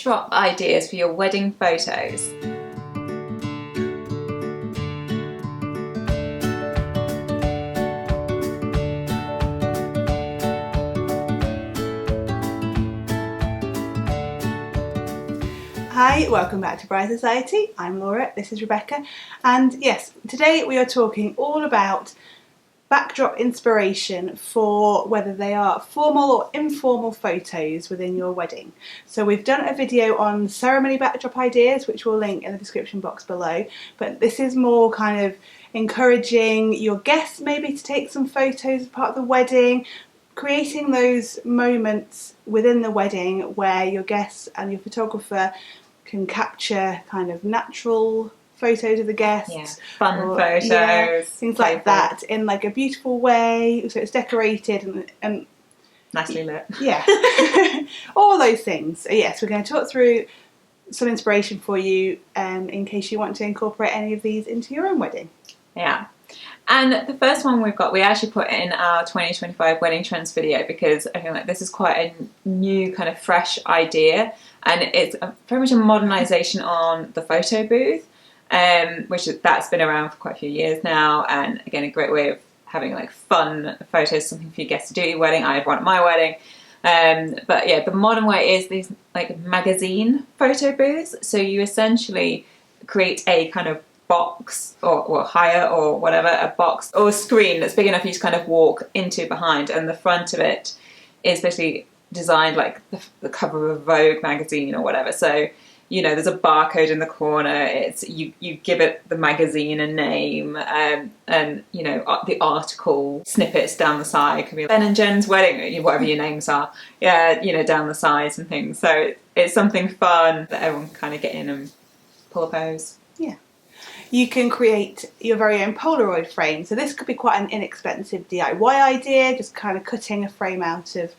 backdrop ideas for your wedding photos. Hi, welcome back to Bride Society. I'm Laura, this is Rebecca, and yes, today we are talking all about backdrop inspiration for whether they are formal or informal photos within your wedding. So we've done a video on ceremony backdrop ideas, which we'll link in the description box below, but this is more kind of encouraging your guests maybe to take some photos as part of the wedding, creating those moments within the wedding where your guests and your photographer can capture kind of natural photos of the guests, fun photos, things like that in like a beautiful way, so it's decorated and nicely lit. Yeah, all those things. So yes, we're going to talk through some inspiration for you in case you want to incorporate any of these into your own wedding. Yeah. And the first one we've got, we actually put in our 2025 wedding trends video because I feel like this is quite a new kind of fresh idea, and it's very much a modernisation on the photo booth, that's been around for quite a few years now, and again a great way of having like fun photos, something for your guests to do at your wedding. I had one at my wedding. But yeah, the modern way is these like magazine photo booths. So you essentially create a kind of box or hire or whatever, a box or a screen that's big enough for you to kind of walk into behind, and the front of it is basically designed like the cover of a Vogue magazine or whatever. So there's a barcode in the corner. It's you give it the magazine a name, and the article snippets down the side could be Ben and Jen's wedding, whatever your names are. Yeah, down the sides and things. So it's something fun that everyone can kind of get in and pull a pose. Yeah. You can create your very own Polaroid frame. So this could be quite an inexpensive DIY idea, just kind of cutting a frame out of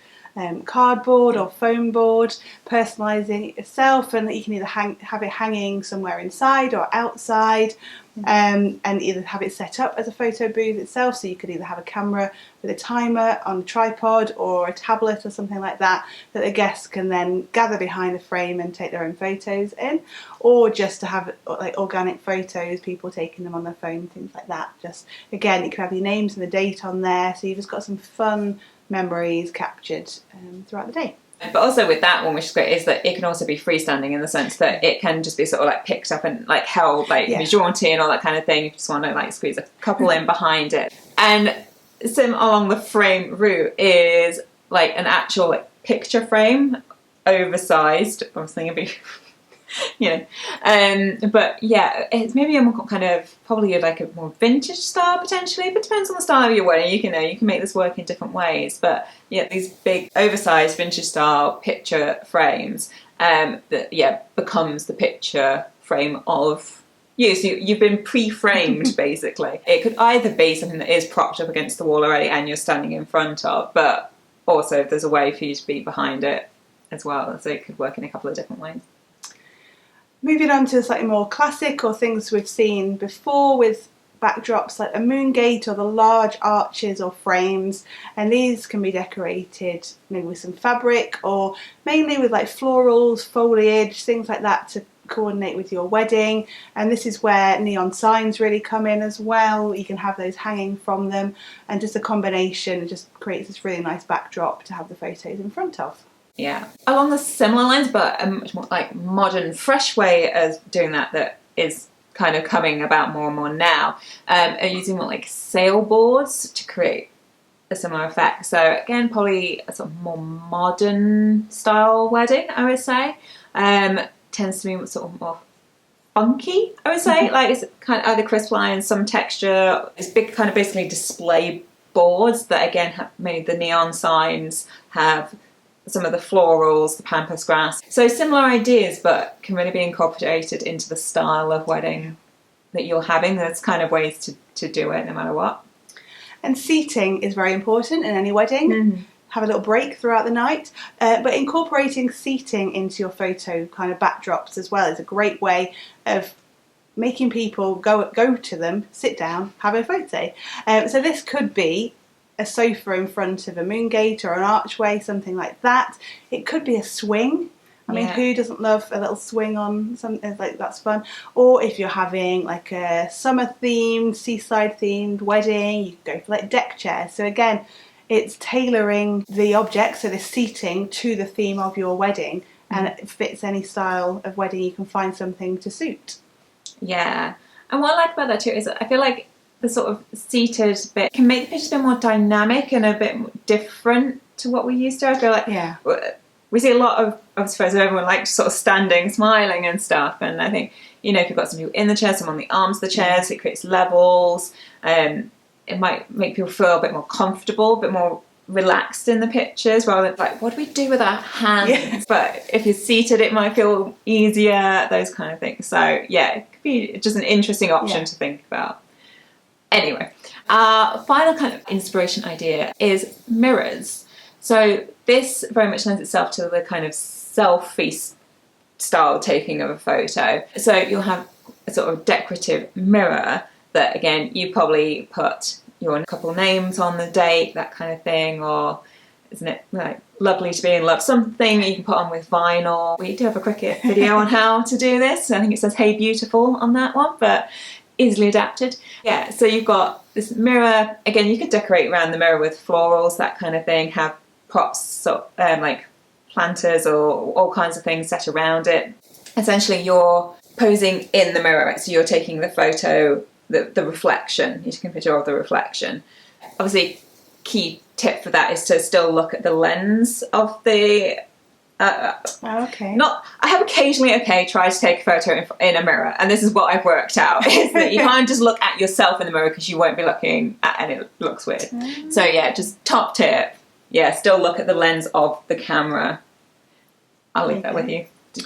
cardboard or foam board, personalising it yourself, and you can either have it hanging somewhere inside or outside, and either have it set up as a photo booth itself, so you could either have a camera with a timer on a tripod or a tablet or something like that the guests can then gather behind the frame and take their own photos in, or just to have like organic photos, people taking them on their phone, things like that. Just again, you could have your names and the date on there, so you've just got some fun memories captured throughout the day. But also with that one, which is great, is that it can also be freestanding in the sense that it can just be sort of like picked up and like held, like jaunty and all that kind of thing. You just want to like squeeze a couple in behind it. And along the frame route is like an actual like picture frame, oversized. I was thinking but yeah, it's maybe a more kind of probably like a more vintage style potentially, but depends on the style of your wedding. You can make this work in different ways, but yeah, these big oversized vintage style picture frames becomes the picture frame of you. So you've been pre-framed basically. It could either be something that is propped up against the wall already and you're standing in front of, but also there's a way for you to be behind it as well, so it could work in a couple of different ways. Moving on to slightly more classic or things we've seen before with backdrops, like a moon gate or the large arches or frames, and these can be decorated maybe with some fabric or mainly with like florals, foliage, things like that to coordinate with your wedding. And this is where neon signs really come in as well. You can have those hanging from them, and just a combination just creates this really nice backdrop to have the photos in front of. Yeah, along the similar lines, but a much more like modern, fresh way of doing that is kind of coming about more and more now, are using more like sailboards to create a similar effect. So again, probably a sort of more modern style wedding, I would say. Tends to be sort of more funky, I would say. Like it's kind of either crisp lines, some texture. It's big kind of basically display boards that again have made the neon signs, have some of the florals, the pampas grass. So similar ideas, but can really be incorporated into the style of wedding that you're having. There's kind of ways to do it no matter what. And seating is very important in any wedding. Mm-hmm. Have a little break throughout the night, but incorporating seating into your photo kind of backdrops as well is a great way of making people go to them, sit down, have a photo. So this could be a sofa in front of a moon gate or an archway, something like that. It could be a swing. mean, who doesn't love a little swing on something like that's fun? Or if you're having like a summer themed, seaside themed wedding, you can go for like deck chairs. So again, it's tailoring the object, so the seating, to the theme of your wedding, and it fits any style of wedding. You can find something to suit. Yeah, and what I like about that too is I feel like the sort of seated bit can make the pictures a bit more dynamic and a bit different to what we used to. I feel like we see a lot of, I suppose, everyone like sort of standing, smiling and stuff. And I think, you know, if you've got some people in the chair, some on the arms of the chairs, it creates levels. It might make people feel a bit more comfortable, a bit more relaxed in the pictures, rather than like, what do we do with our hands? Yeah. But if you're seated, it might feel easier, those kind of things. So yeah, it could be just an interesting option to think about. Anyway, our final kind of inspiration idea is mirrors. So this very much lends itself to the kind of selfie style taking of a photo. So you'll have a sort of decorative mirror that, again, you probably put your couple names on, the date, that kind of thing, or isn't it like lovely to be in love, something you can put on with vinyl. We do have a Cricut video on how to do this. I think it says "Hey Beautiful" on that one, but easily adapted. Yeah, so you've got this mirror. Again, you could decorate around the mirror with florals, that kind of thing, have props, so like planters or all kinds of things set around it. Essentially, you're posing in the mirror, right? So you're taking the photo, the reflection, you're taking a picture of the reflection. Obviously, key tip for that is to still look at the lens of the I have occasionally tried to take a photo in a mirror, and this is what I've worked out, is that you can't just look at yourself in the mirror because you won't be looking at, and it looks weird. So yeah, just top tip, still look at the lens of the camera. I'll leave that with you.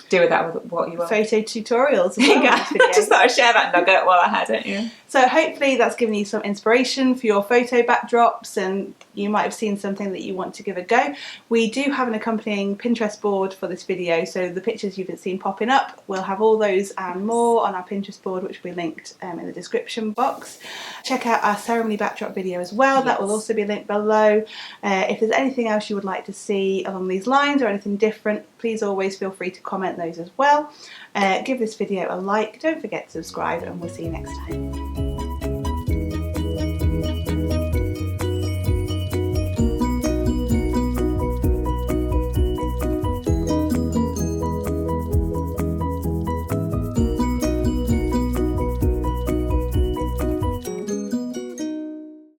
Do with that with what you will. Photo tutorials. I just thought I'd share that nugget while I had it. Yeah. So hopefully that's given you some inspiration for your photo backdrops, and you might have seen something that you want to give a go. We do have an accompanying Pinterest board for this video, so the pictures you've seen popping up, we'll have all those and more on our Pinterest board, which will be linked in the description box. Check out our ceremony backdrop video as well. That will also be linked below. If there's anything else you would like to see along these lines or anything different, please always feel free to comment those as well. Give this video a like, don't forget to subscribe, and we'll see you next time.